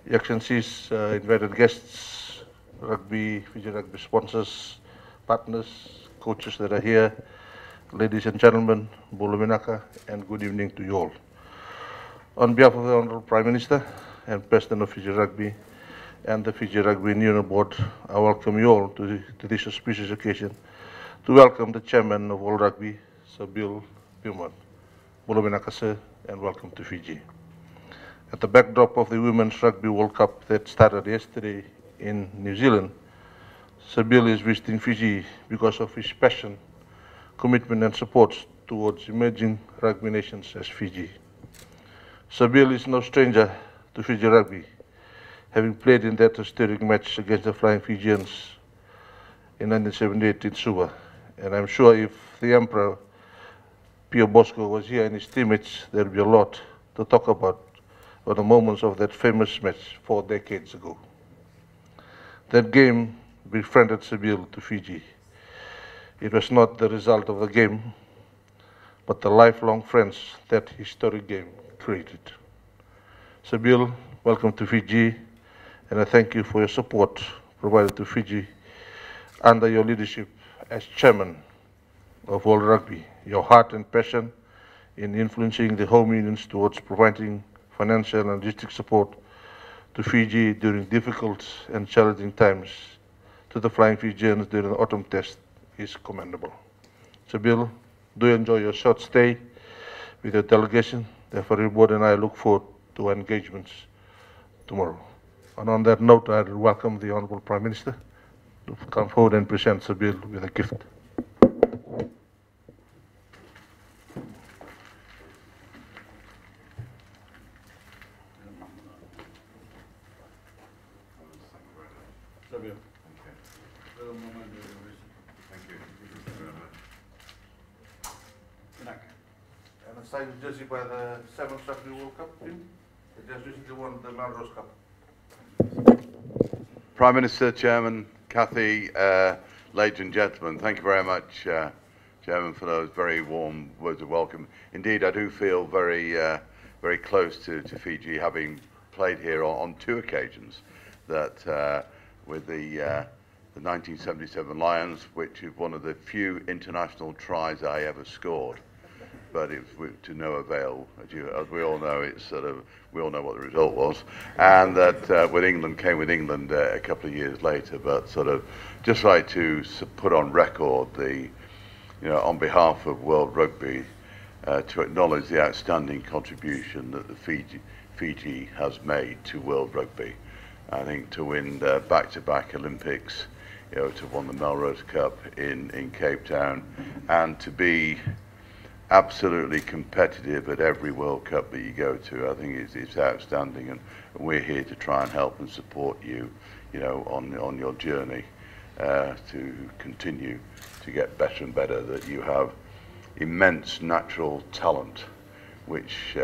Your Excellencies, invited guests, Fijian Rugby sponsors, partners, coaches that are here, ladies and gentlemen, Bolo Minaka, and good evening to you all. On behalf of the Honourable Prime Minister and President of Fiji Rugby and the Fiji Rugby Union Board, I welcome you all to this auspicious occasion to welcome the Chairman of World Rugby, Sir Bill Beaumont. Bolo Minaka, sir, and welcome to Fiji. At the backdrop of the Women's Rugby World Cup that started yesterday in New Zealand, Sir Bill is visiting Fiji because of his passion, commitment and support towards emerging rugby nations as Fiji. Sir Bill is no stranger to Fiji Rugby, having played in that historic match against the Flying Fijians in 1978 in Suva. And I'm sure if the Emperor Pio Bosco was here and his teammates, there'll be a lot to talk about the moments of that famous match 4 decades ago. That game befriended Sir Bill to Fiji. It was not the result of the game, but the lifelong friends that historic game created. Sir Bill, welcome to Fiji, and I thank you for your support provided to Fiji under your leadership as Chairman of World Rugby. Your heart and passion in influencing the home unions towards providing financial and logistic support to Fiji during difficult and challenging times to the Flying Fijians during the autumn test is commendable. So Bill, do enjoy your short stay with your delegation. Therefore, your board and I look forward to our engagements tomorrow. And on that note, I welcome the Honourable Prime Minister to come forward and present Sir Bill with a gift. And a signed jersey by the 7th Rugby World Cup team. They just recently won the Melrose Cup. Prime Minister, Chairman, Kathy, ladies and gentlemen, thank you very much, Chairman, for those very warm words of welcome. Indeed, I do feel very close to Fiji, having played here on 2 occasions. That with the 1977 Lions, which is one of the few international tries I ever scored. But it was to no avail, as we all know. It's we all know what the result was, and that with England came with England a couple of years later. But just like to put on record on behalf of World Rugby, to acknowledge the outstanding contribution that the Fiji has made to World Rugby. I think to win back-to-back Olympics, to win the Melrose Cup in Cape Town, and to be absolutely competitive at every World Cup that you go to, I think it's outstanding, and we're here to try and help and support you, on your journey to continue to get better and better. That you have immense natural talent, which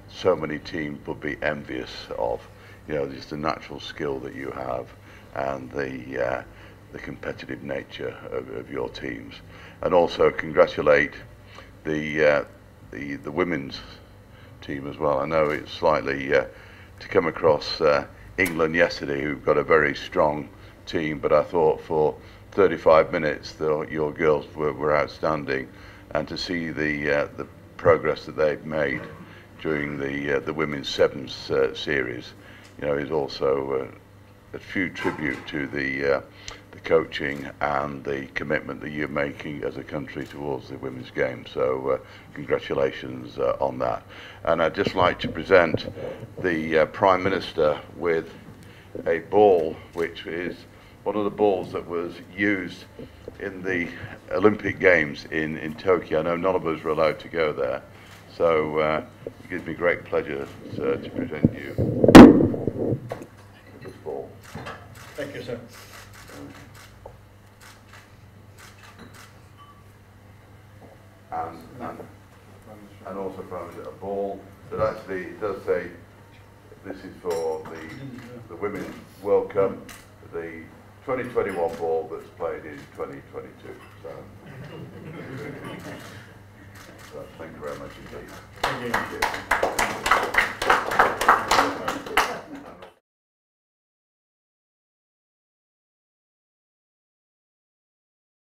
so many teams would be envious of. Just the natural skill that you have, and the competitive nature of your teams, and also congratulate the women's team as well. I know it's slightly to come across England yesterday, who've got a very strong team, but I thought for 35 minutes your girls were outstanding, and to see the progress that they've made during the women's sevens series, is also a true tribute to the coaching and the commitment that you're making as a country towards the women's game. So congratulations on that. And I'd just like to present the Prime Minister with a ball, which is one of the balls that was used in the Olympic Games in Tokyo. I know none of us were allowed to go there, so it gives me great pleasure, sir, to present you this ball. Thank you, sir. And also from a ball that actually, it does say this is for the Women's World Cup, the 2021 ball that's played in 2022. So thank you very much indeed. Thank you.